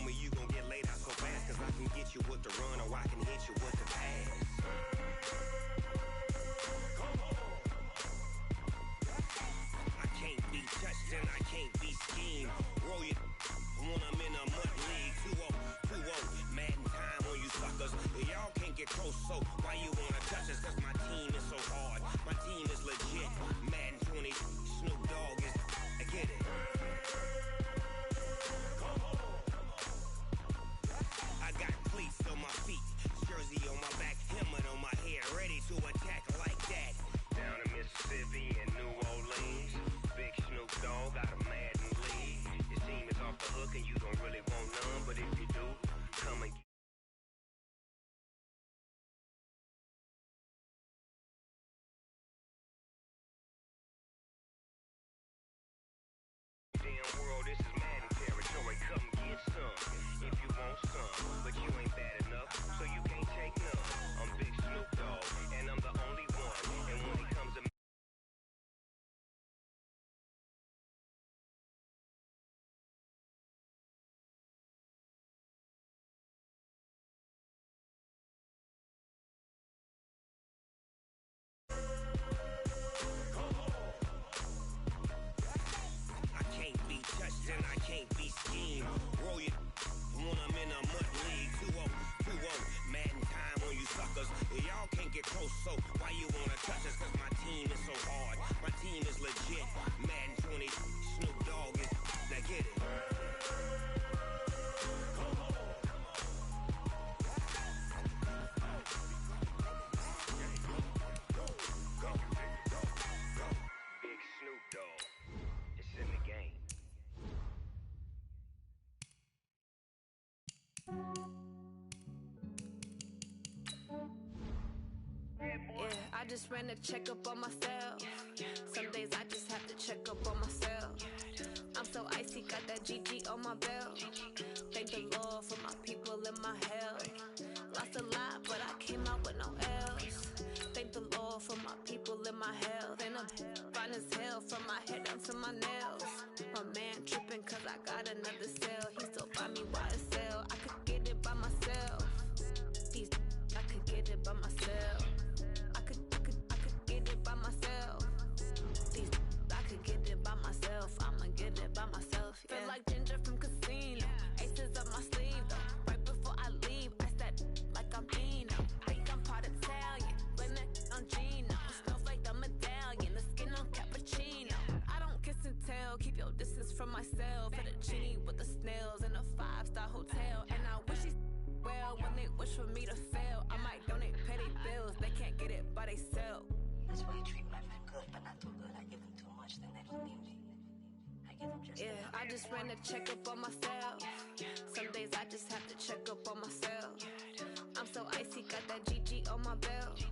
You gon' get laid out so fast, cause I can get you with the run or I can hit you with the pass. I can't be touched and I can't be schemed. Roll you when I'm in a mud league. 2-0, 2-0, Madden time on you suckers. Y'all can't get close, so why you wanna touch us? Cause my team is so hard, my team is legit. Madden 20, Snoop Dogg is, I get it. On my feet, jersey on my back, helmet on my head, ready to attack like that. Down in Mississippi and New Orleans, big Snoop Dogg got a Madden league. Your team is off the hook and you don't really want none, but if you do, come and damn world, this is Madden territory. Come get some if you want some, but you ain't bad enough, so you can't take none. I'm big Snoop Dogg, and I'm the only one. And when it comes to I can't be touched and I can't be schemed. Roll you when I'm in a mud league. 2-0, 2-0, Madden time on you suckers. Y'all can't get close, so why you wanna touch us? Cause my team is so hard, my team is legit. Madden 20, Snoop Dogg is, now get it. Big Snoop Dogg, it's in the game. Yeah, I just ran a checkup on myself. Some days I just have to check up on myself. I'm so icy, got that GG on my belt. Thank the Lord for my people in my health. Lost a lot, but I came out with no L's. Thank the Lord for my people in my health. And I'm fine as hell from my head down to my nails. My man tripping cause I got another cell. He still buy me YSL. I could get it by myself. These I could get it by myself. I could get it by myself. These I could get it by myself. I'ma get it by myself. Yeah. Feel like Ginger from Casino. Aces up my sleeve though. Right before I leave, I said like I'm Dino. Think I'm part Italian, blame it on Gino. Smells like the medallion, the skin on cappuccino. I don't kiss and tell, keep your distance from myself. For the genie with the snails in a 5-star hotel. And I wish he's well when they wish for me to fail. I might donate petty bills, they can't get it by they sell. That's why I treat my men good, but not too good. I give them too much, then they don't need me. I give them just Yeah, I just ran a checkup on myself. Some days I just have to check up on myself. I'm so icy, got that GG on my belt.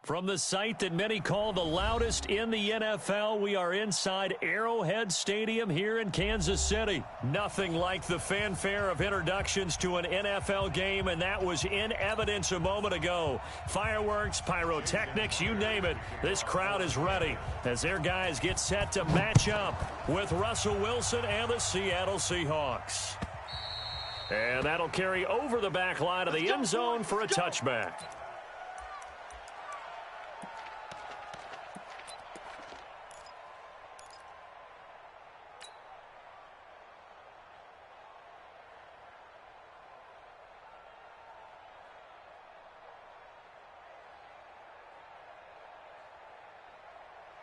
From the site that many call the loudest in the NFL, we are inside Arrowhead Stadium here in Kansas City. Nothing like the fanfare of introductions to an NFL game, and that was in evidence a moment ago. Fireworks, pyrotechnics, you name it. This crowd is ready as their guys get set to match up with Russell Wilson and the Seattle Seahawks. And that'll carry over the back line of the end zone for a touchback.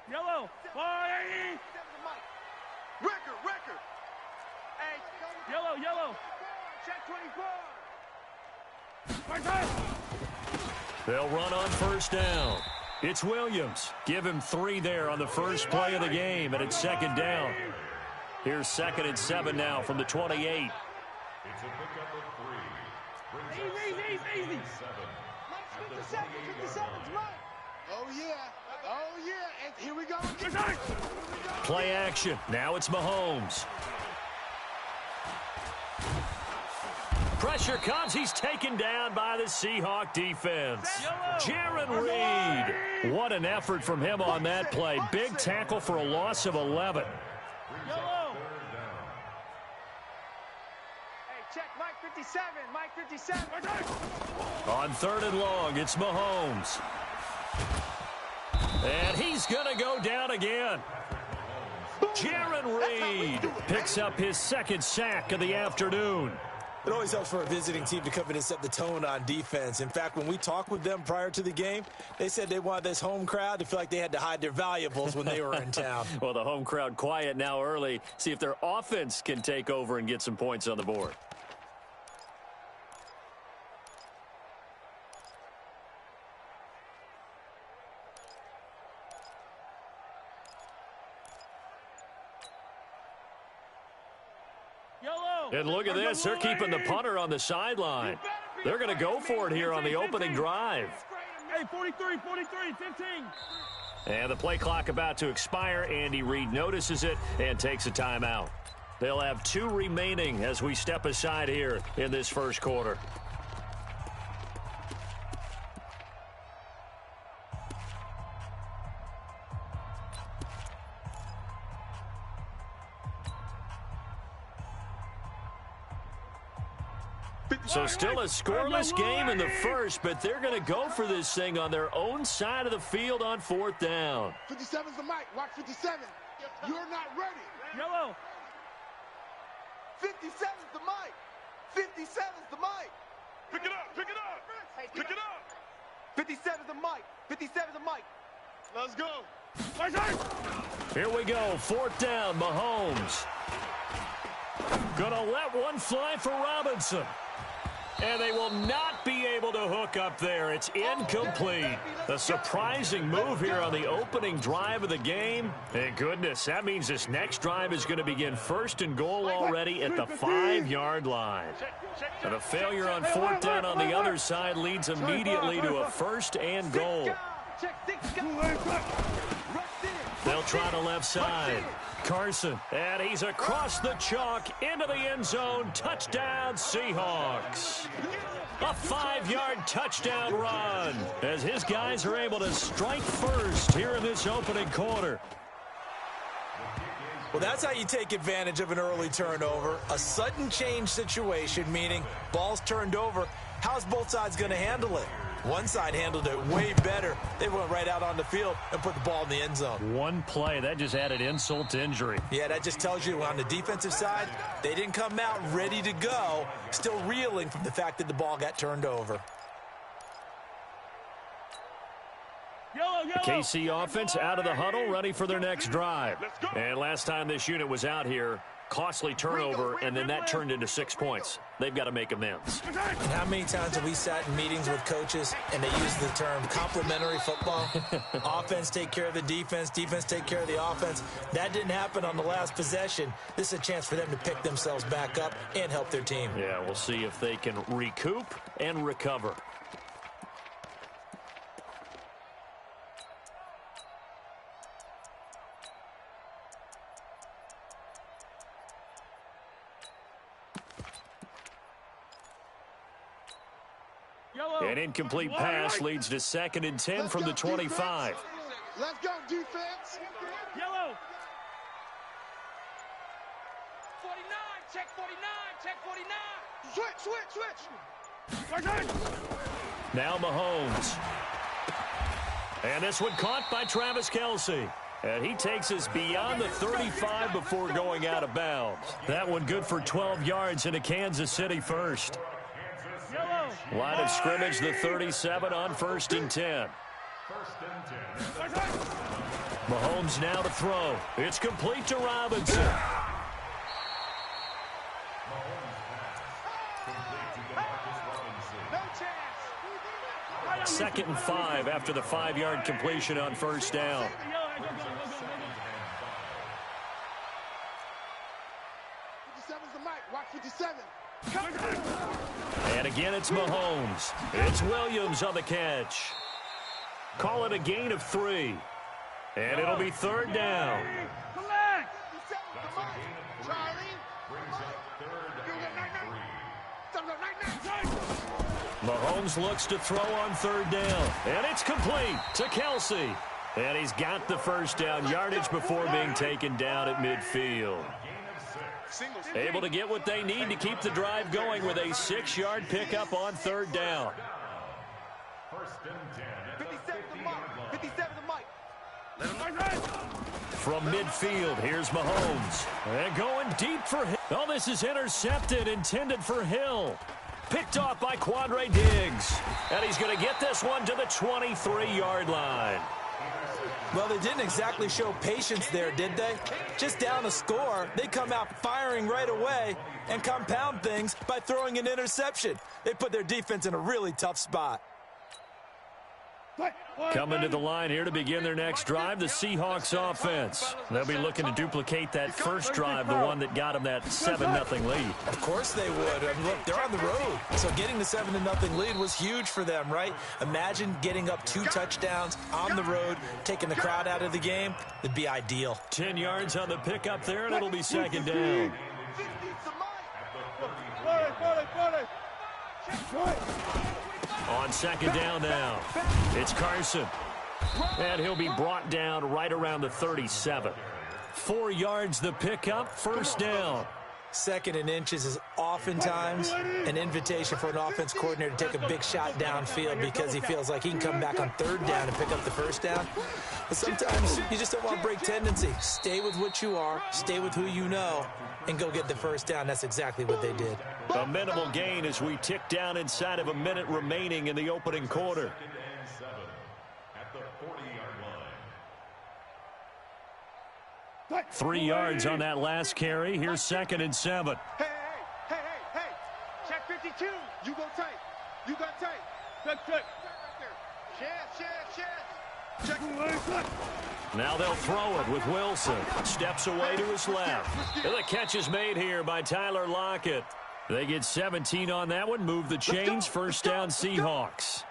Yellow. Fire. Record. Hey, yellow. Check 24. They'll run on first down. It's Williams. Give him 3 there on the first play of the game, and it's second down. Here's 2nd and 7 now from the 28. It's a pickup of 3. Easy. Mike, 57's right. Oh, yeah. And here we go. Play action. Now it's Mahomes. Pressure comes. He's taken down by the Seahawk defense. Jaron Reed. What an effort from him on that play. Big tackle for a loss of 11. Check Mike 57. On 3rd and long, it's Mahomes. And he's going to go down again. Jaron Reed picks up his 2nd sack of the afternoon. It always helps for a visiting team to come in and set the tone on defense. In fact, when we talked with them prior to the game, they said they wanted this home crowd to feel like they had to hide their valuables when they were in town. Well, the home crowd quiet now early. See if their offense can take over and get some points on the board. And look at this. They're keeping the punter on the sideline. They're going to go for it here on the opening drive. Hey, 43, 15. And the play clock about to expire. Andy Reid notices it and takes a timeout. They'll have 2 remaining as we step aside here in this first quarter. So still a scoreless game in the first, but they're going to go for this thing on their own side of the field on 4th down. 57's the mic. Watch 57. You're not ready. Yellow. 57's the mic. 57's the mic. Pick it up. 57's the mic. 57's the mic. Let's go. Here we go. 4th down, Mahomes. Gonna let one fly for Robinson. And they will not be able to hook up there. It's incomplete. A surprising move here on the opening drive of the game. And goodness, that means this next drive is going to begin 1st and goal already at the 5-yard line. And a failure on 4th down on the other side leads immediately to a 1st and goal. They'll try the left side. Carson, and he's across the chalk into the end zone. Touchdown, Seahawks. A 5-yard touchdown run as his guys are able to strike first here in this opening quarter. Well, that's how you take advantage of an early turnover. A sudden change situation, meaning ball's turned over. How's both sides going to handle it? One side handled it way better. They went right out on the field and put the ball in the end zone. One play, that just added insult to injury. Yeah, that just tells you on the defensive side, they didn't come out ready to go, still reeling from the fact that the ball got turned over. The KC offense out of the huddle, ready for their next drive. And last time this unit was out here, costly turnover, and then that turned into 6 points. They've got to make amends. And how many times have we sat in meetings with coaches and they use the term complementary football? Offense take care of the defense, defense take care of the offense. That didn't happen on the last possession. This is a chance for them to pick themselves back up and help their team. Yeah, we'll see if they can recoup and recover. An incomplete pass leads to 2nd and 10 from the 25. Let's go, defense. Yellow. 49, check 49, check 49. Switch. Now Mahomes. And this one caught by Travis Kelce. And he takes us beyond the 35 before going out of bounds. That one good for 12 yards into Kansas City first. Line of scrimmage, the 37 on 1st and 10. Mahomes now to throw. It's complete to Robinson. Second and 5 after the 5-yard completion on 1st down. 57's the mic. Watch 57. And again, it's Mahomes. It's Williams on the catch. Call it a gain of 3. And it'll be 3rd down. Mahomes looks to throw on 3rd down. And it's complete to Kelce. And he's got the 1st down yardage before being taken down at midfield. Able to get what they need to keep the drive going with a 6-yard pickup on 3rd down. 57 the mic. From midfield, here's Mahomes. And going deep for Hill. Oh, this is intercepted, intended for Hill. Picked off by Quandre Diggs. And he's going to get this one to the 23-yard line. Well, they didn't exactly show patience there, did they? Just down a score, they come out firing right away and compound things by throwing an interception. They put their defense in a really tough spot. Coming to the line here to begin their next drive, the Seahawks offense. They'll be looking to duplicate that first drive, the one that got them that 7-0 lead. Of course they would. I mean, look, they're on the road. So getting the 7-0 lead was huge for them, right? Imagine getting up 2 touchdowns on the road, taking the crowd out of the game. It'd be ideal. 10 yards on the pickup there, and it'll be 2nd down. On 2nd down now, it's Carson. And he'll be brought down right around the 37. 4 yards the pickup, 1st down. 2nd and inches is oftentimes an invitation for an offense coordinator to take a big shot downfield because he feels like he can come back on 3rd down and pick up the 1st down. But sometimes you just don't want to break tendency. Stay with what you are, stay with who you know, and go get the 1st down. That's exactly what they did. A minimal gain as we tick down inside of a minute remaining in the opening quarter. At the 40-yard line. 3 yards on that last carry. Here's 2nd and 7. Hey. Check 52. You go tight. You got tight. Check. Check. Now they'll throw it with Wilson. Steps away to his left. And the catch is made here by Tyler Lockett. They get 17 on that one. Move the chains. 1st down Seahawks.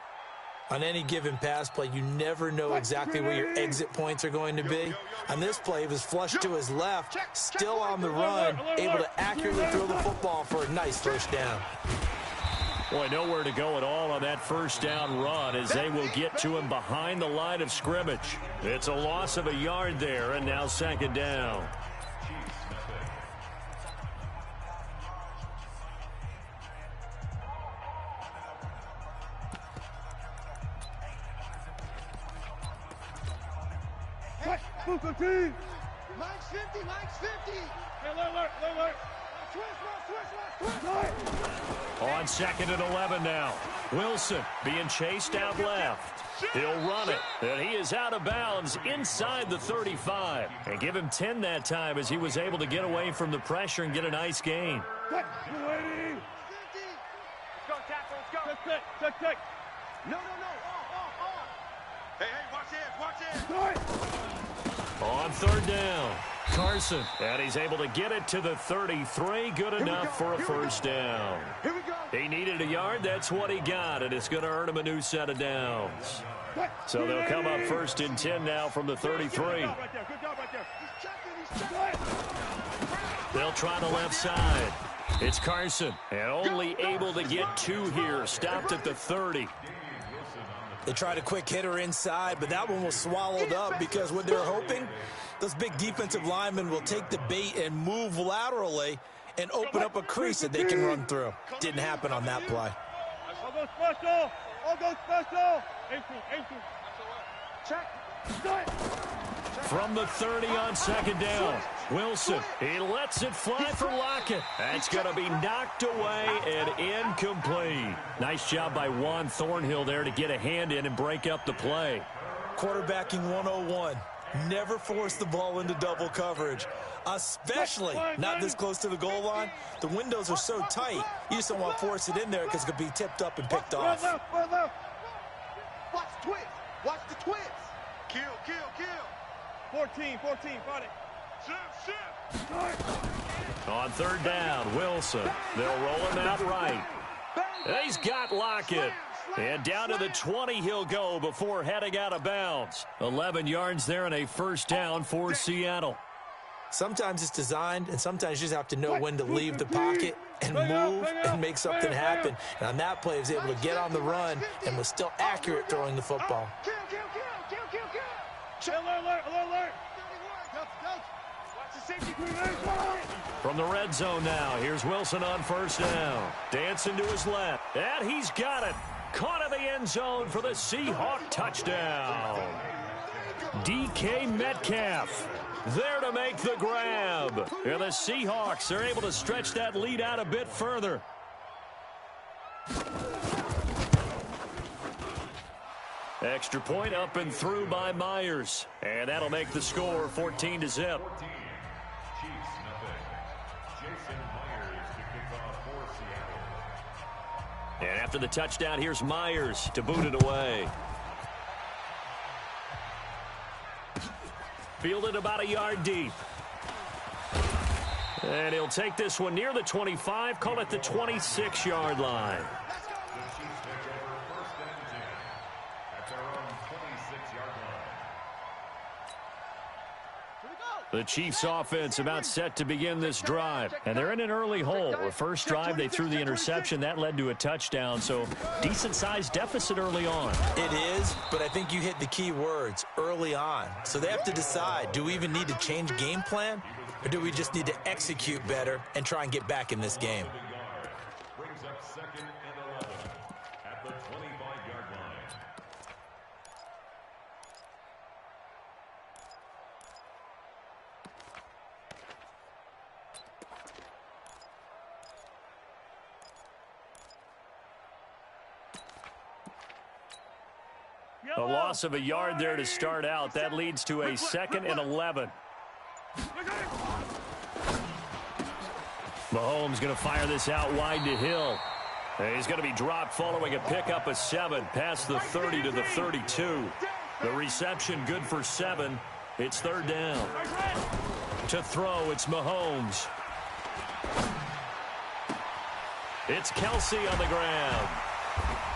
On any given pass play, you never know exactly where your exit points are going to be. On this play, he was flushed to his left, still on the run, able to accurately throw the football for a nice 1st down. Boy, nowhere to go at all on that 1st down run as they will get to him behind the line of scrimmage. It's a loss of a yard there, and now 2nd down. Mike's 50. Mike's 50. Hey, alert. On 2nd and 11 now. Wilson being chased out left. He'll run it. And he is out of bounds inside the 35. And give him 10 that time as he was able to get away from the pressure and get a nice gain. Let's Go, tackle, let's go. Check. No. Hey, watch it. On 3rd down, Carson. And he's able to get it to the 33. Good enough for a 1st down. Here we go. He needed a yard. That's what he got. And it's going to earn him a new set of downs. So they'll come up 1st and 10 now from the 33. Good job right there. They'll try the left side. It's Carson, and only able to get 2 here. Stopped at the 30. They tried a quick hitter inside, but that one was swallowed up because what they're hoping, those big defensive linemen will take the bait and move laterally and open up a crease that they can run through. Didn't happen on that play. I'll go special. I'll go special. 18. Check. From the 30 on second down, Wilson, he lets it fly for Lockett. That's going to be knocked away and incomplete. Nice job by Juan Thornhill there to get a hand in and break up the play. Quarterbacking 101. Never force the ball into double coverage, especially not this close to the goal line. The windows are so tight, you just don't want to force it in there because it could be tipped up and picked off. Watch the twist. Watch the twist. Kill. 14, got it. Shift. On third down, Wilson. They'll roll him out right. And he's got Lockett. And down to the 20 he'll go before heading out of bounds. 11 yards there and a first down for Seattle. Sometimes it's designed, and sometimes you just have to know when to leave the pocket and move and make something happen. And on that play, he was able to get on the run and was still accurate throwing the football. Kill. Alert. Watch the safety. From the red zone now, here's Wilson on first down. Dancing to his left, and he's got it. Caught in the end zone for the Seahawk touchdown. DK Metcalf there to make the grab. And the Seahawks are able to stretch that lead out a bit further. Extra point up and through by Myers. And that'll make the score 14-0. And after the touchdown, here's Myers to boot it away. Fielded about a yard deep. And he'll take this one near the 25, call it the 26-yard line. The Chiefs offense about set to begin this drive. And they're in an early hole. The first drive, they threw the interception. That led to a touchdown. So decent-sized deficit early on. It is, but I think you hit the key words, early on. So they have to decide, do we even need to change game plan? Or do we just need to execute better and try and get back in this game? Brings up second and 11 at the 25-yard line. A loss of a yard there to start out. That leads to a second and 11. Mahomes going to fire this out wide to Hill. And he's going to be dropped following a pickup of 7 past the 30 to the 32. The reception good for 7. It's third down. To throw, it's Mahomes. It's Kelsey on the ground.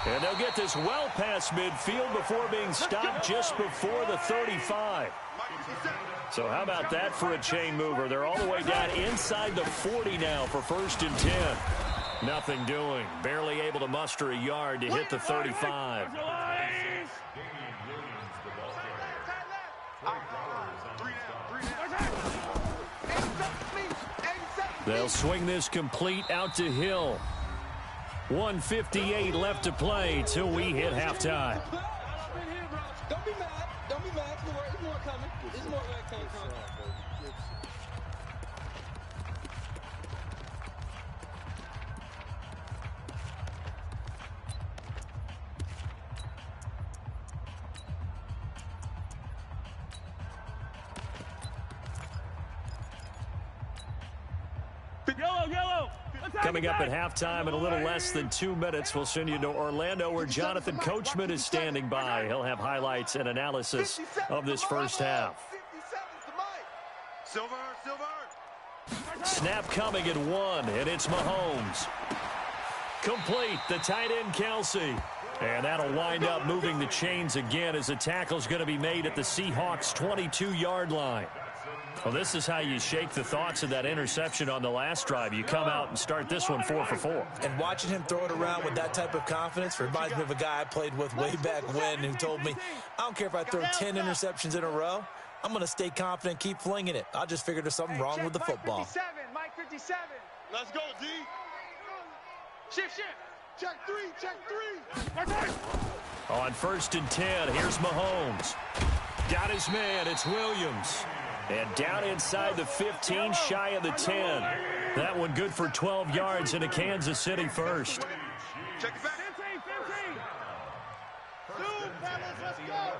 And they'll get this well past midfield before being stopped just before the 35. So how about that for a chain mover? They're all the way down inside the 40 now for first and 10. Nothing doing. Barely able to muster a yard to hit the 35. They'll swing this complete out to Hill. 1:58 left to play till we hit halftime. Don't be mad. Don't be mad. There's more coming. There's more coming. Yellow. Coming up at halftime in a little less than 2 minutes, we'll send you to Orlando where Jonathan Coachman is standing by. He'll have highlights and analysis of this first half. Silver. Snap coming at 1, and it's Mahomes. Complete, the tight end Kelsey. And that'll wind up moving the chains again as the tackle's going to be made at the Seahawks' 22-yard line. Well, this is how you shake the thoughts of that interception on the last drive. You come out and start this one 4 for 4. And watching him throw it around with that type of confidence reminds me of a guy I played with way back when who told me, I don't care if I throw 10 interceptions in a row, I'm going to stay confident, keep flinging it. I just figured there's something wrong with the football. Mike 57. Let's go, D. Shift. Check three. On 1st and 10, here's Mahomes. Got his man, it's Williams. And down inside the 15, shy of the 10. That one good for 12 yards into Kansas City first. Check it back. 15. Let's go.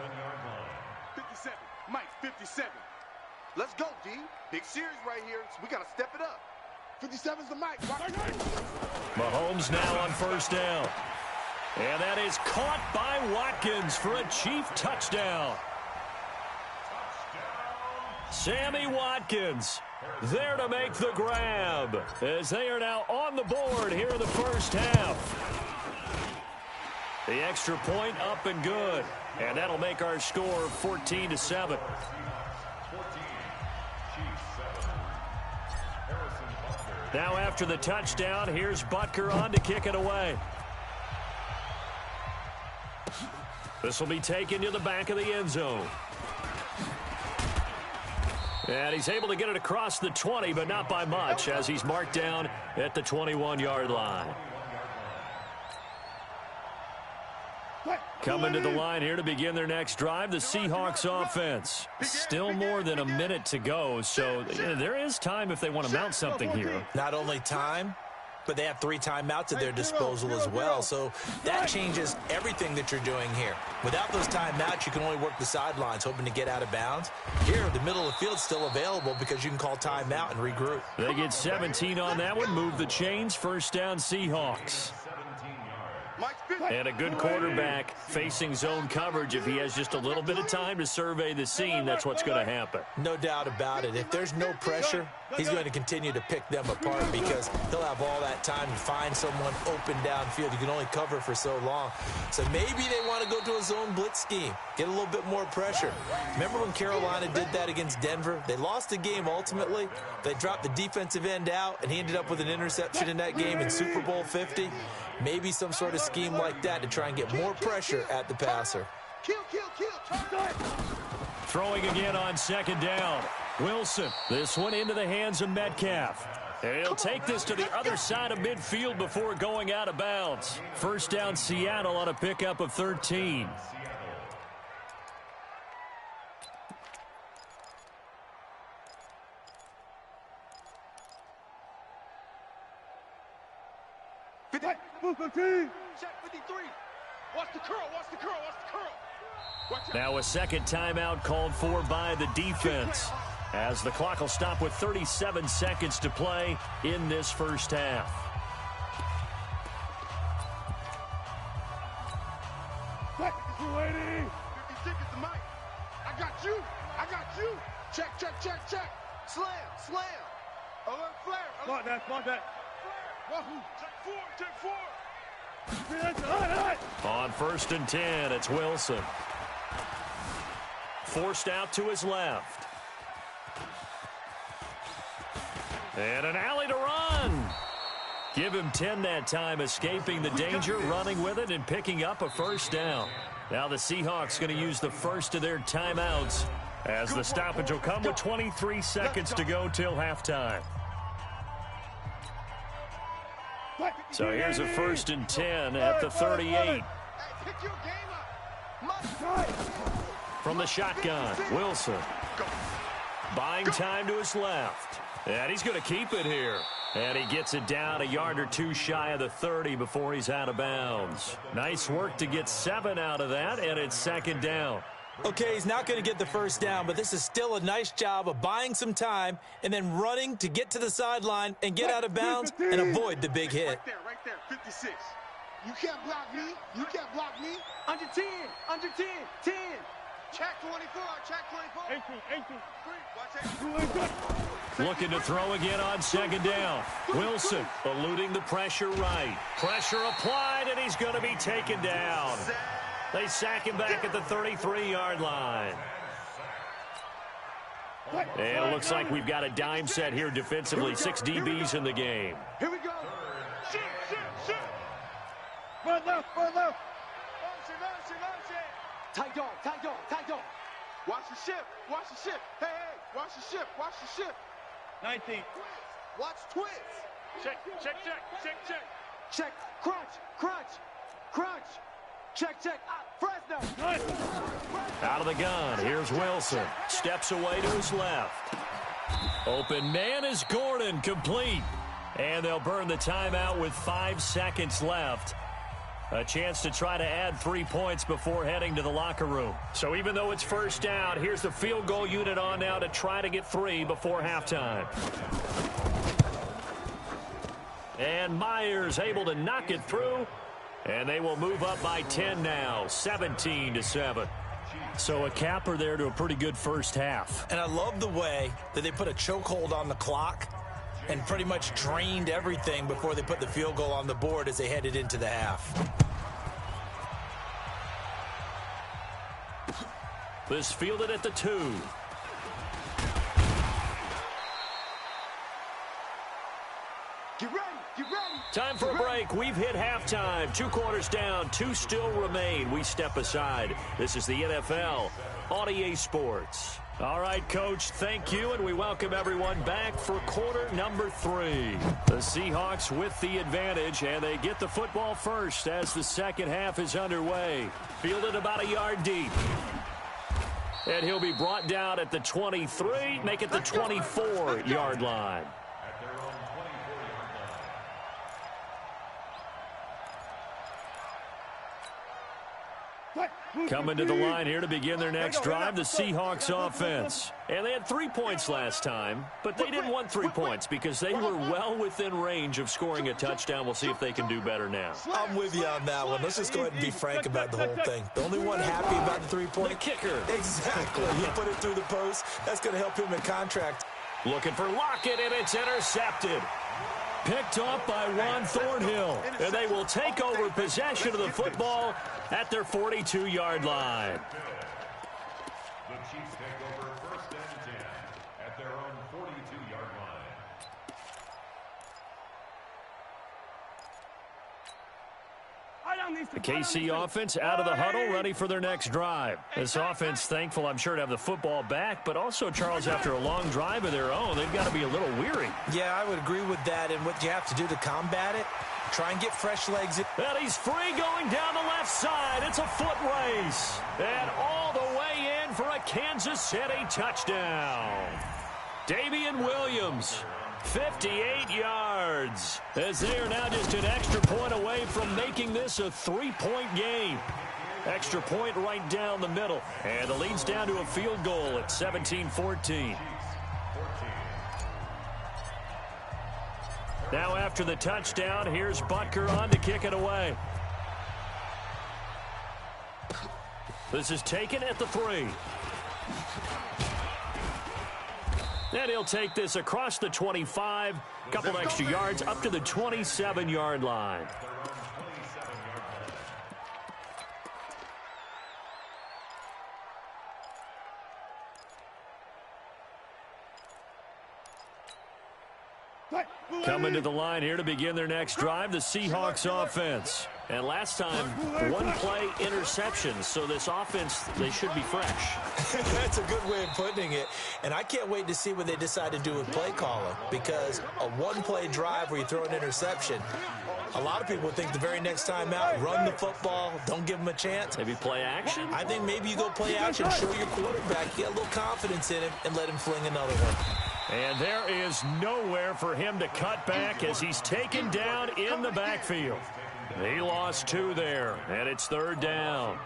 57. Mike, 57. Let's go, D. Big series right here. So we got to step it up. 57's the mic. Mahomes now on 1st down. And that is caught by Watkins for a Chief touchdown. Sammy Watkins there to make the grab as they are now on the board here in the first half. The extra point up and good. And that'll make our score 14-7. Now after the touchdown, here's Butker on to kick it away. This will be taken to the back of the end zone. And he's able to get it across the 20, but not by much, as he's marked down at the 21-yard line. Coming to the line here to begin their next drive, the Seahawks offense. Still more than a minute to go, so there is time if they want to mount something here. Not only time, but they have 3 timeouts at their disposal as well, so that changes everything that you're doing here. Without those timeouts, you can only work the sidelines, hoping to get out of bounds. Here, the middle of the field's still available because you can call timeout and regroup. They get 17 on that one, move the chains, 1st down Seahawks. And a good quarterback facing zone coverage. If he has just a little bit of time to survey the scene, that's what's going to happen. No doubt about it. If there's no pressure, he's going to continue to pick them apart because he'll have all that time to find someone open downfield. You can only cover for so long. So maybe they want to go to a zone blitz scheme, get a little bit more pressure. Remember when Carolina did that against Denver? They lost the game ultimately. They dropped the defensive end out, and he ended up with an interception in that game in Super Bowl 50. Maybe some sort of scheme like that to try and get more pressure at the passer. Kill. Throwing again on 2nd down. Wilson, this one into the hands of Metcalf. And he'll take this to the other side of midfield before going out of bounds. 1st down Seattle on a pickup of 13. Check 53. Watch the curl. Now a second timeout called for by the defense, as the clock will stop with 37 seconds to play in this first half. Check. 56 is the mic. I got you. Check. Slam. Alert flare. Spot that. Check 4. On 1st and 10, it's Wilson. Forced out to his left. And an alley to run. Give him 10 that time, escaping the danger, running with it, and picking up a 1st down. Now the Seahawks going to use the first of their timeouts, as the stoppage will come with 23 seconds to go till halftime. So here's a 1st and 10 at the 38. From the shotgun, Wilson. Buying time to his left. And he's going to keep it here. And he gets it down a yard or 2 shy of the 30 before he's out of bounds. Nice work to get 7 out of that, and it's 2nd down. Okay, he's not going to get the 1st down, but this is still a nice job of buying some time and then running to get to the sideline and get out of bounds and avoid the big hit. Right there, 56. You can't block me. Under 10. 10. Check 24. 18. Looking to throw again on 2nd down. Wilson eluding the pressure right. Pressure applied, and he's going to be taken down. They sack him back at the 33-yard line. And it looks like we've got a dime set here defensively. 6 DBs in the game. Here we go. Shoot. Run left. Motion. Tight dog. Watch the ship. Hey, watch the ship. 19. Watch twist. Check. Check. Crunch. Check. Fresno. Out of the gun. Here's Wilson. Steps away to his left. Open man is Gordon. Complete. And they'll burn the timeout with 5 seconds left. A chance to try to add 3 points before heading to the locker room. So even though it's first down, here's the field goal unit on now to try to get 3 before halftime. And Myers able to knock it through. And they will move up by 10 now, 17-7. So a capper there to a pretty good first half. And I love the way that they put a chokehold on the clock and pretty much drained everything before they put the field goal on the board as they headed into the half. This fielded at the 2. Get ready. Time for a break. We've hit halftime. 2 quarters down. 2 still remain. We step aside. This is the NFL on EA Sports. All right, Coach, thank you, and we welcome everyone back for quarter number 3. The Seahawks with the advantage, and they get the football first as the second half is underway. Fielded about a yard deep. And he'll be brought down at the 23, make it the 24-yard line. Coming to the line here to begin their next drive, the Seahawks offense. And they had 3 points last time, but they didn't want 3 points because they were well within range of scoring a touchdown. We'll see if they can do better now. I'm with you on that one. Let's just go ahead and be frank about the whole thing. The only one happy about the 3-point? The kicker. Exactly. He put it through the post. That's going to help him in contract. Looking for Lockett, and it's intercepted. Picked off by Juan Thornhill. And they will take over possession of the football at their 42-yard line. The Chiefs take over first and 10 at their own 42-yard line. The KC offense out of the huddle, ready for their next drive. This offense thankful, I'm sure, to have the football back, but also, Charles, after a long drive of their own, they've got to be a little weary. Yeah, I would agree with that, and what you have to do to combat it, try and get fresh legs in. And he's free going down the left side. It's a foot race. And all the way in for a Kansas City touchdown. Damian Williams, 58 yards, as they are now just an extra point away from making this a 3-point game. Extra point right down the middle. And the lead's down to a field goal at 17-14. Now after the touchdown, here's Butker on to kick it away. This is taken at the 3. And he'll take this across the 25, couple extra yards up to the 27-yard line. Coming to the line here to begin their next drive, the Seahawks offense. And last time, 1-play interception, so this offense, they should be fresh. That's a good way of putting it. And I can't wait to see what they decide to do with play calling, because a 1-play drive where you throw an interception, a lot of people think the very next time out, run the football, don't give them a chance. Maybe play action? I think maybe you go play action, show your quarterback, get a little confidence in him, and let him fling another one. And there is nowhere for him to cut back as he's taken down in the backfield. He lost 2 there, and it's 3rd down.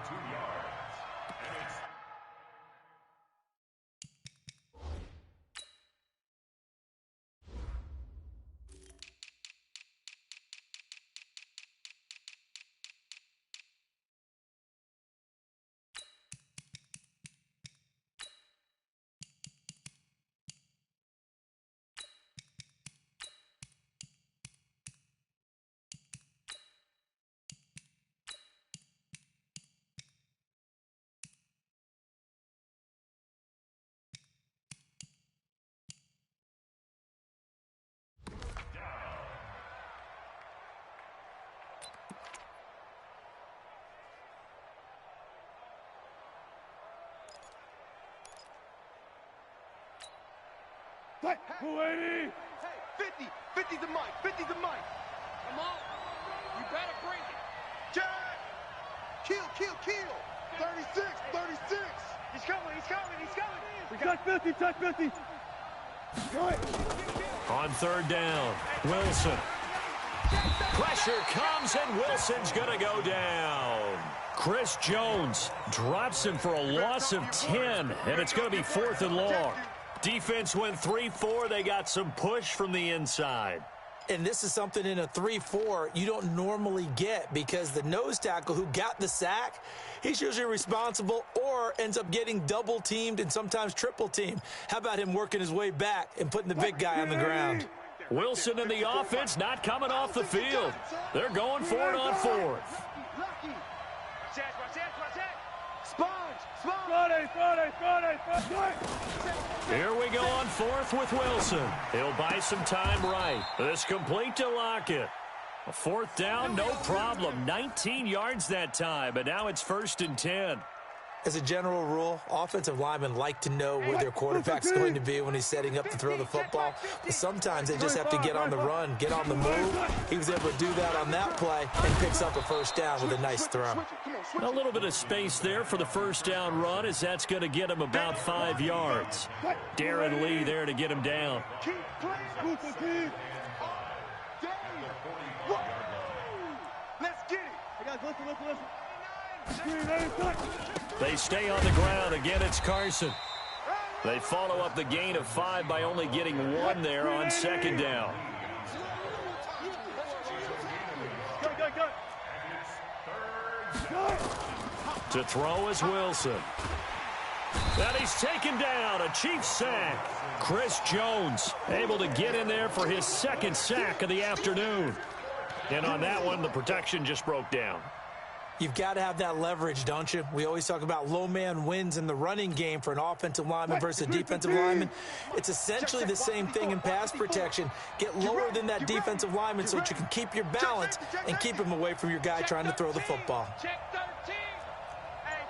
280. Hey, 50. 50's the mic. 50's the mic. Come on. You better bring it. Jack. Kill. 36. He's coming. Touch 50, touch 50. On third down, Wilson. Pressure comes, and Wilson's going to go down. Chris Jones drops him for a loss of 10, and it's going to be 4th and long. Defense went 3-4. They got some push from the inside. And this is something in a 3-4 you don't normally get, because the nose tackle who got the sack, he's usually responsible or ends up getting double teamed and sometimes triple teamed. How about him working his way back and putting the big guy on the ground? Wilson and the offense not coming off the field. They're going for it on 4th. Here we go on 4th with Wilson. He'll buy some time right. This complete to Lockett. A 4th down, no problem. 19 yards that time, but now it's 1st and 10. As a general rule, offensive linemen like to know where their quarterback's going to be when he's setting up to throw the football. But sometimes they just have to get on the run, get on the move. He was able to do that on that play and picks up a 1st down with a nice throw. A little bit of space there for the 1st down run, as that's going to get him about 5 yards. Darren Lee there to get him down. Let's get it. Hey guys, listen. They stay on the ground. Again, it's Carson. They follow up the gain of 5 by only getting 1 there on 2nd down. Go. To throw is Wilson. And he's taken down. A Chiefs sack. Chris Jones able to get in there for his 2nd sack of the afternoon. And on that one, the protection just broke down. You've got to have that leverage, don't you? We always talk about low man wins in the running game for an offensive lineman versus a defensive lineman. It's essentially the same thing in pass protection. Get lower than that defensive lineman so that you can keep your balance and keep him away from your guy trying to throw the football. Check 13. Hey,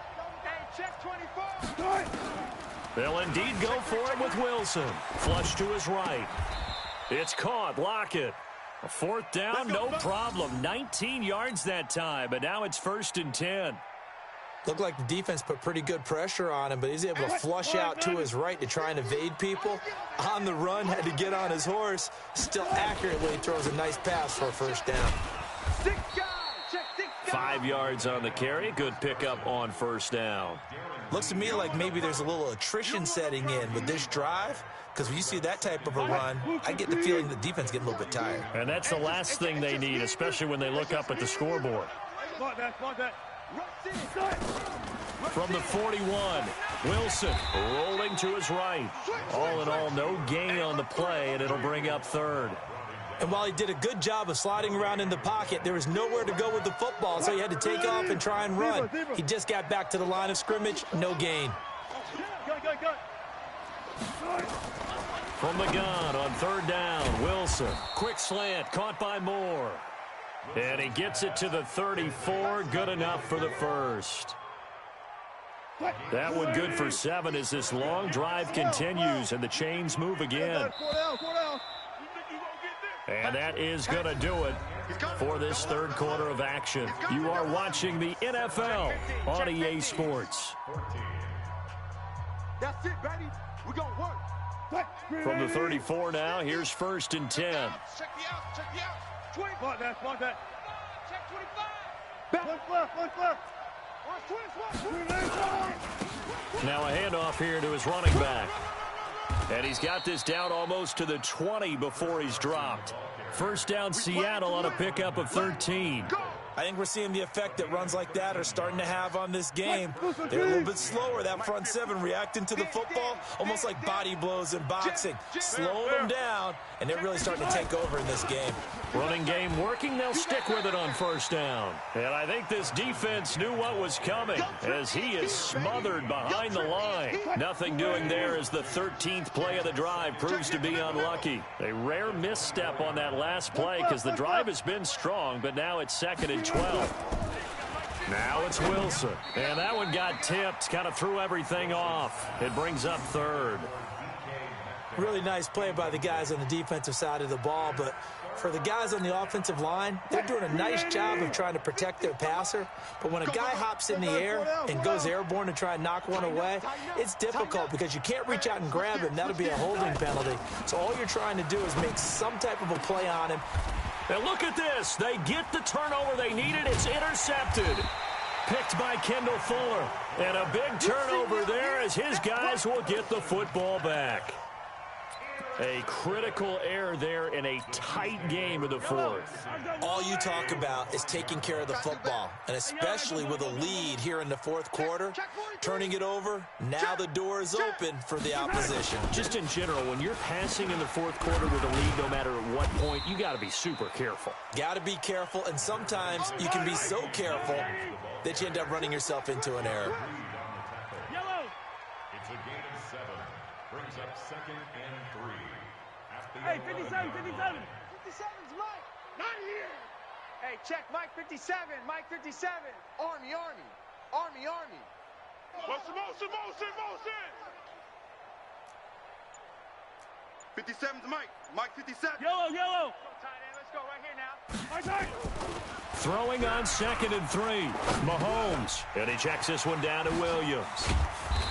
check 24. They'll indeed go for it with Wilson. Flush to his right. It's caught. Lockett. A 4th down, no problem. 19 yards that time, but now it's 1st and 10. Looked like the defense put pretty good pressure on him, but he's able to flush out to his right to try and evade people. On the run, had to get on his horse. Still accurately throws a nice pass for a 1st down. 5 yards on the carry. Good pickup on 1st down. Looks to me like maybe there's a little attrition setting in with this drive, because when you see that type of a run, I get the feeling the defense getting a little bit tired. And that's the last thing they need, especially when they look up at the scoreboard. From the 41, Wilson rolling to his right. All in all, no gain on the play, and it'll bring up 3rd. And while he did a good job of sliding around in the pocket, there was nowhere to go with the football, so he had to take off and try and run. He just got back to the line of scrimmage, no gain. From the gun on 3rd down, Wilson. Quick slant, caught by Moore. And he gets it to the 34, good enough for the 1st. That one good for 7 as this long drive continues and the chains move again. And that is going to do it for this 3rd quarter of action. You are watching the NFL on EA Sports. That's it, baby. We're going to work. From the 34 now, here's 1st and 10. Check the out. 20. Block that. Check 25. Look left. Now a handoff here to his running back. And he's got this down almost to the 20 before he's dropped. 1st down Seattle on a pickup of 13. I think we're seeing the effect that runs like that are starting to have on this game. They're a little bit slower, that front 7, reacting to the football, almost like body blows in boxing. Slowing them down, and they're really starting to take over in this game. Running game working, they'll stick with it on 1st down. And I think this defense knew what was coming as he is smothered behind the line. Nothing doing there as the 13th play of the drive proves to be unlucky. A rare misstep on that last play because the drive has been strong, but now it's 2nd and 12. Now it's Wilson. And that one got tipped, kind of threw everything off. It brings up 3rd. Really nice play by the guys on the defensive side of the ball, but for the guys on the offensive line, they're doing a nice job of trying to protect their passer. But when a guy hops in the air and goes airborne to try and knock one away, it's difficult because you can't reach out and grab him. That'll be a holding penalty. So all you're trying to do is make some type of a play on him. And look at this. They get the turnover they needed. It's intercepted. Picked by Kendall Fuller. And a big turnover there as his guys will get the football back. A critical error there in a tight game of the fourth. All you talk about is taking care of the football, and especially with a lead here in the fourth quarter, turning it over, now the door is open for the opposition. Just in general, when you're passing in the fourth quarter with a lead, no matter at what point, you got to be super careful. Got to be careful, and sometimes you can be so careful that you end up running yourself into an error. It's a gain of 7. Brings up 2nd and 3. Hey, 57, 57. 57's Mike. Not here. Hey, check Mike 57. Mike 57. Army, Army. Army, Army. What's the motion, motion, motion? 57's Mike. Mike 57. Yellow, yellow. Tight end, let's go right here now. Right side. Throwing on 2nd and 3. Mahomes. And he checks this one down to Williams.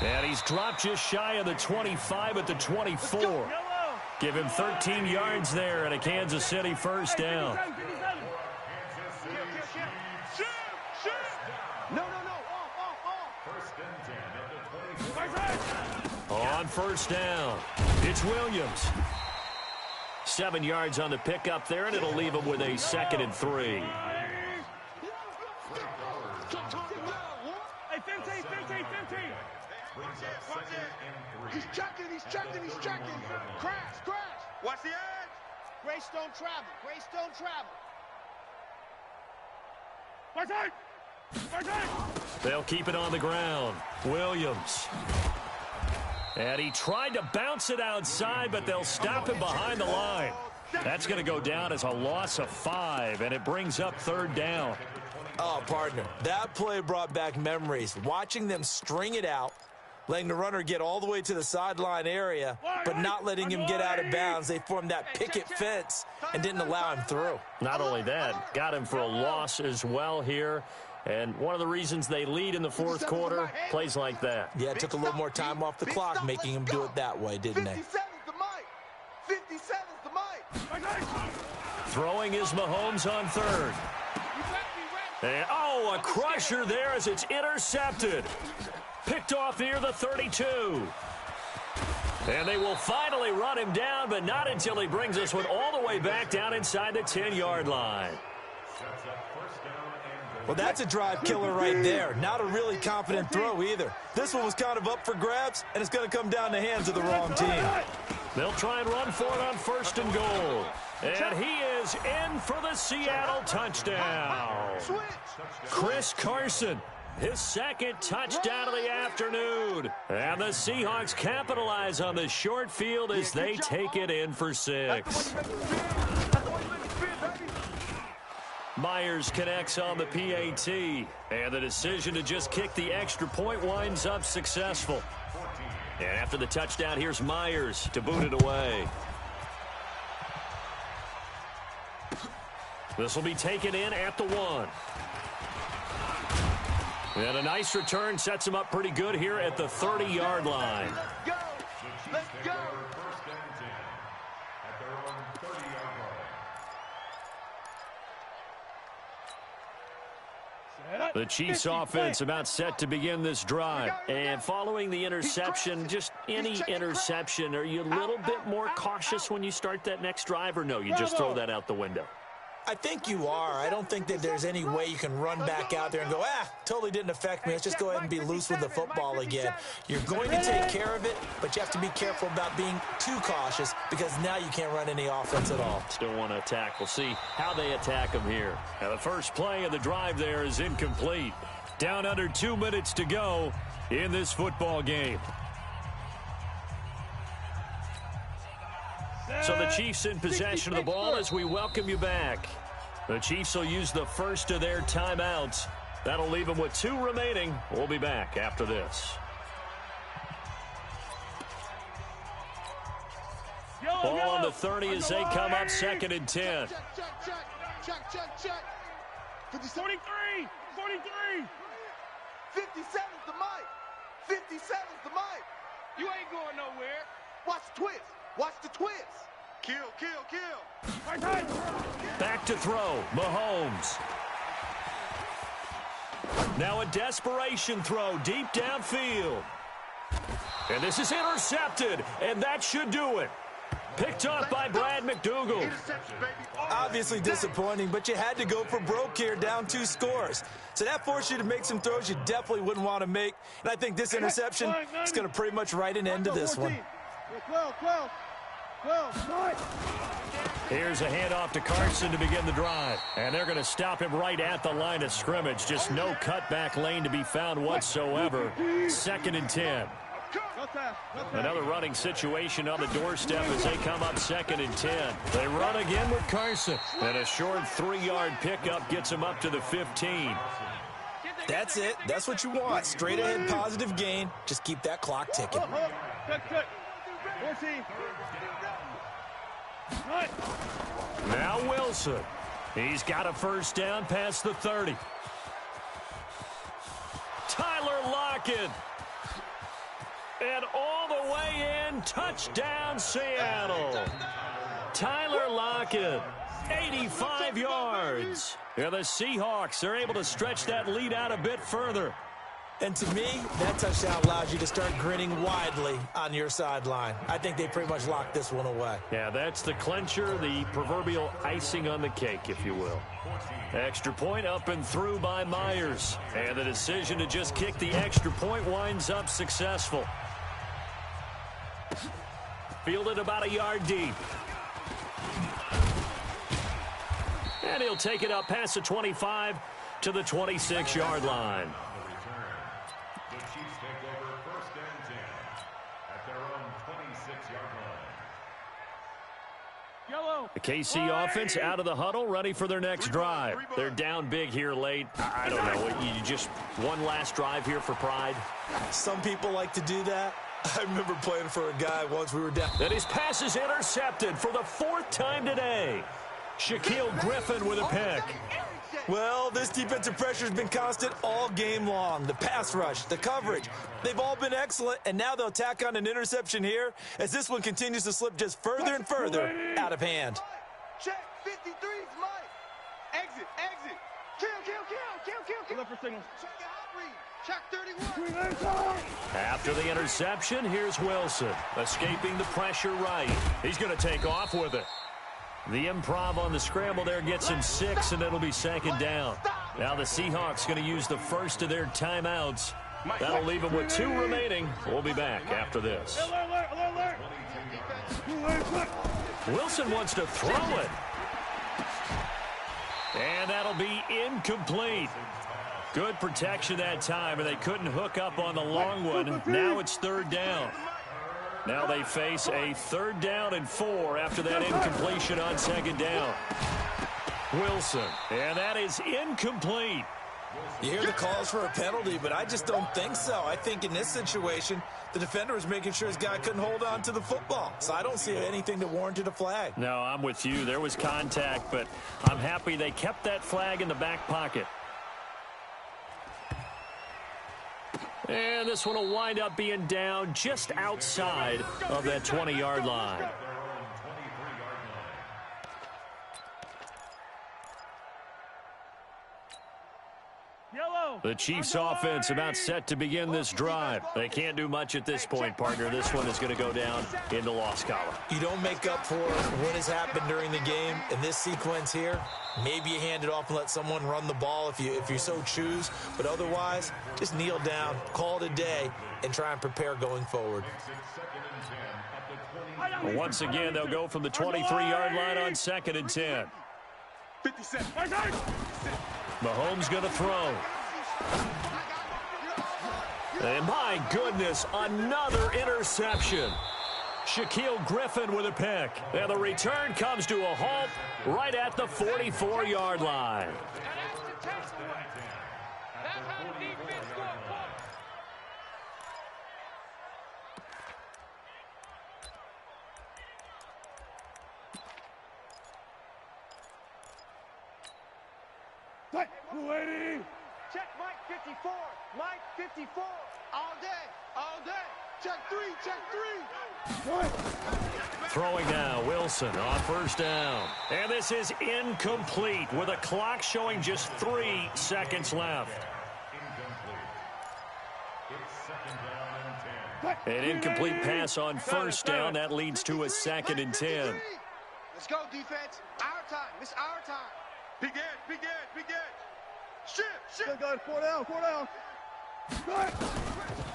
And he's dropped just shy of the 25 at the 24. Give him 13 yards there and a Kansas City first down. No. On first down, it's Williams. 7 yards on the pickup there, and it'll leave him with a 2nd and 3. Hey, 15. He's checking. Crash. Watch the edge. Grace don't travel. Right side. They'll keep it on the ground. Williams. And he tried to bounce it outside, but they'll stop him behind the line. That's going to go down as a loss of 5, and it brings up 3rd down. Oh, partner, that play brought back memories. Watching them string it out, letting the runner get all the way to the sideline area, but not letting him get out of bounds. They formed that picket fence and didn't allow him through. Not only that, got him for a loss as well here. And one of the reasons they lead in the fourth quarter, plays like that. Yeah, it took a little more time off the clock, making him do it that way, didn't they? 57's the Mike. 57's the Mike. Throwing is Mahomes on 3rd. And, a crusher there as it's intercepted. Picked off near the 32. And they will finally run him down, but not until he brings this one all the way back down inside the 10-yard line. Well, that's a drive killer right there. Not a really confident throw either. This one was kind of up for grabs, and it's going to come down the hands of the wrong team. They'll try and run for it on 1st and goal. And he is in for the Seattle touchdown. Chris Carson, his 2nd touchdown of the afternoon. And the Seahawks capitalize on the short field as they take it in for 6. Myers connects on the PAT, and the decision to just kick the extra point winds up successful. And after the touchdown, here's Myers to boot it away. This will be taken in at the 1. And a nice return sets him up pretty good here at the 30-yard line. Let's go. The Chiefs offense about set to begin this drive. And following the interception, just any interception, are you a little bit more cautious when you start that next drive, or no, you just throw that out the window? I think you are. I don't think that there's any way you can run back out there and go, totally didn't affect me. Let's just go ahead and be loose with the football again. You're going to take care of it, but you have to be careful about being too cautious because now you can't run any offense at all. Still want to attack. We'll see how they attack him here. Now, the first play of the drive there is incomplete. Down under 2 minutes to go in this football game. So the Chiefs in possession of the ball as we welcome you back. The Chiefs will use the first of their timeouts. That'll leave them with 2 remaining. We'll be back after this. Ball on the 30 as they come up 2nd and 10. Check. 43. 57's the mic. 57's the mic. You ain't going nowhere. Watch the twist. Watch the twist. Kill. Back to throw. Mahomes. Now a desperation throw deep downfield. And this is intercepted, and that should do it. Picked up by Brad McDougal. Obviously disappointing, but you had to go for broke here, down 2 scores. So that forced you to make some throws you definitely wouldn't want to make. And I think this interception is going to pretty much write an end to this one. Here's a handoff to Carson to begin the drive. And they're going to stop him right at the line of scrimmage. Just no cutback lane to be found whatsoever. 2nd and 10. Another running situation on the doorstep as they come up 2nd and 10. They run again with Carson. And a short 3-yard pickup gets him up to the 15. That's it. That's what you want. Straight ahead positive gain. Just keep that clock ticking. 14. Now Wilson. He's got a first down past the 30. Tyler Lockett. And all the way in, touchdown Seattle. Tyler Lockett, 85 yards. Yeah, the Seahawks are able to stretch that lead out a bit further. And to me, that touchdown allows you to start grinning widely on your sideline. I think they pretty much locked this one away. Yeah, that's the clincher, the proverbial icing on the cake, if you will. Extra point up and through by Myers. And the decision to just kick the extra point winds up successful. Fielded about a yard deep. And he'll take it up past the 25 to the 26-yard line. The Chiefs take over 1st and 10 at their own 26-yard line. Yellow. The KC offense out of the huddle, ready for their next drive. They're down big here late. I don't know. You just one last drive here for pride. Some people like to do that. I remember playing for a guy once we were down. And his pass is intercepted for the 4th time today. Shaquille Griffin with a pick. Well, this defensive pressure has been constant all game long. The pass rush, the coverage, they've all been excellent, and now they'll tack on an interception here as this one continues to slip just further and further out of hand. Check. 53's mic. Exit. Kill. Look for signals. Check your hot read. Check 31. After the interception, here's Wilson, escaping the pressure right. He's going to take off with it. The improv on the scramble there gets him 6, and it'll be 2nd down. Now the Seahawks going to use the first of their timeouts. That'll leave them with 2 remaining. We'll be back after this. Wilson wants to throw it. And that'll be incomplete. Good protection that time, and they couldn't hook up on the long one. Now it's 3rd down. Now they face a 3rd down and 4 after that incompletion on 2nd down. Wilson, and that is incomplete. You hear the calls for a penalty, but I just don't think so. I think in this situation, the defender was making sure his guy couldn't hold on to the football. So I don't see anything that warranted a flag. No, I'm with you. There was contact, but I'm happy they kept that flag in the back pocket. And this one will wind up being down just outside of that 20-yard line. The Chiefs offense about set to begin this drive. They can't do much at this point, partner. This one is going to go down in the loss column. You don't make up for what has happened during the game in this sequence here. Maybe you hand it off and let someone run the ball if you so choose. But otherwise, just kneel down, call it a day, and try and prepare going forward. Well, once again, they'll go from the 23-yard line on 2nd and 10. 57. Mahomes going to throw. And my goodness, another interception. Shaquille Griffin with a pick. And the return comes to a halt right at the 44-yard line. Check Mike 54. Mike 54. All day, all day. Check three, check three. Throwing now, Wilson on first down. And this is incomplete with a clock showing just 3 seconds left. An incomplete pass on first down. That leads to a 2nd and 10. Let's go, defense. Our time. It's our time. Big edge, big edge, big edge. Shift. Go, 4 down, 4 down.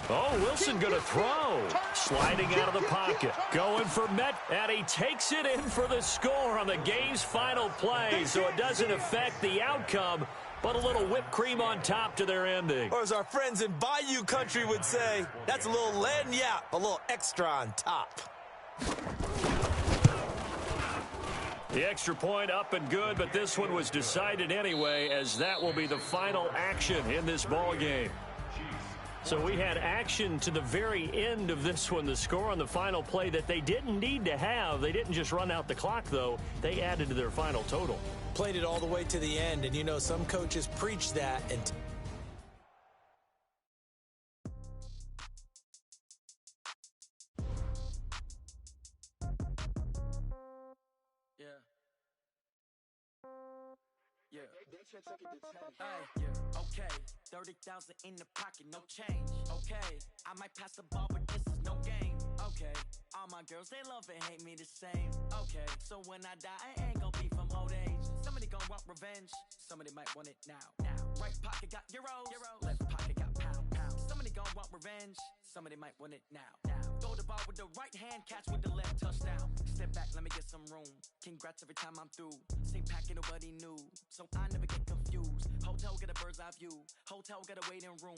Oh, Wilson going to throw. Sliding out of the pocket. Going for Met. And he takes it in for the score on the game's final play. So it doesn't affect the outcome, but a little whipped cream on top to their ending. Or as our friends in Bayou Country would say, that's a little lagniappe, a little extra on top. The extra point up and good, but this one was decided anyway, as that will be the final action in this ball game. So we had action to the very end of this one, the score on the final play that they didn't need to have. They didn't just run out the clock, though. They added to their final total. Played it all the way to the end, and you know some coaches preach that. And okay, 30,000 in the pocket, no change. Okay, I might pass the ball, but this is no game. Okay, all my girls, they love and hate me the same. Okay, so when I die, I ain't gonna be from old age. Somebody gonna want revenge, somebody might want it now. Right pocket got euros, left pocket got pounds. Somebody gonna want revenge, somebody might want it now. Throw the ball with the right hand, catch with the left, touchdown. Step back, let me get some room. Congrats every time I'm through. Same packet, nobody knew, so I never get confused. Hotel get a bird's eye view. Hotel get a waiting room.